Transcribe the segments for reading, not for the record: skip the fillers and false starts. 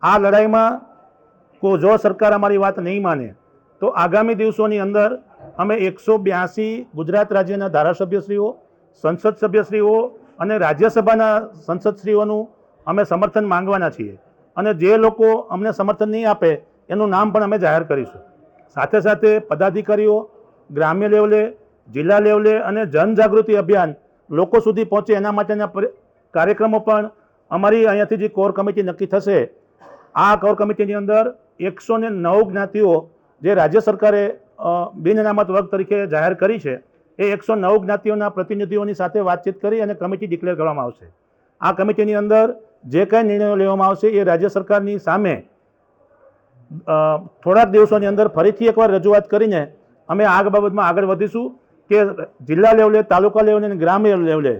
આ લડાઈમાં જો સરકાર અમારી વાત નહીં માને તો આગામી દિવસોની અંદર અમે 182 ગુજરાત રાજ્યના ધારાસભ્યશ્રીઓ, સંસદ સભ્યશ્રીઓ અને રાજ્યસભાના સંસદશ્રીઓનું અમે સમર્થન માંગવાના છીએ અને જે લોકો અમને સમર્થન નહીં આપે એનું નામ પણ અમે જાહેર કરીશું. સાથે સાથે પદાધિકારીઓ ગ્રામ્ય લેવલે, જિલ્લા લેવલે અને જનજાગૃતિ અભિયાન લોકો સુધી પહોંચે એના માટેના કાર્યક્રમો પણ અમારી અહીંયાથી જે કોર કમિટી નક્કી થશે, આ કોર કમિટીની અંદર 109 જ્ઞાતિઓ જે રાજ્ય સરકારે બિન અનામત વર્ગ તરીકે જાહેર કરી છે એ 109 જ્ઞાતિઓના પ્રતિનિધિઓની સાથે વાતચીત કરી અને કમિટી ડિક્લેર કરવામાં આવશે. આ કમિટીની અંદર જે કંઈ નિર્ણયો લેવામાં આવશે એ રાજ્ય સરકારની સામે થોડાક દિવસોની અંદર ફરીથી એકવાર રજૂઆત કરીને અમે આ બાબતમાં આગળ વધીશું કે જિલ્લા લેવલે, તાલુકા લેવલે અને ગ્રામ્ય લેવલે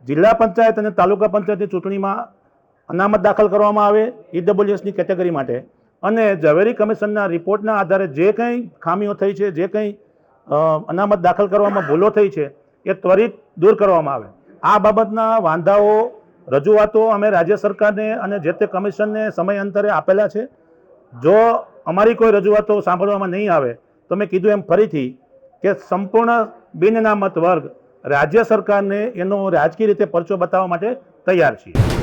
જિલ્લા પંચાયત અને તાલુકા પંચાયતની ચૂંટણીમાં અનામત દાખલ કરવામાં આવે ઈડબ્લ્યુએસની કેટેગરી માટે અને ઝવેરી કમિશનના રિપોર્ટના આધારે જે કંઈ ખામીઓ થઈ છે, જે કંઈ અનામત દાખલ કરવામાં ભૂલો થઈ છે એ ત્વરિત દૂર કરવામાં આવે. આ બાબતના વાંધાઓ, રજૂઆતો અમે રાજ્ય સરકારને અને જે તે કમિશનને સમયાંતરે આપેલા છે. જો અમારી કોઈ રજૂઆતો સાંભળવામાં નહીં આવે તો મેં કીધું એમ ફરીથી કે સંપૂર્ણ બિન અનામત વર્ગ રાજ્ય સરકારને એનો રાજકીય રીતે પરચો બતાવવા માટે તૈયાર છીએ.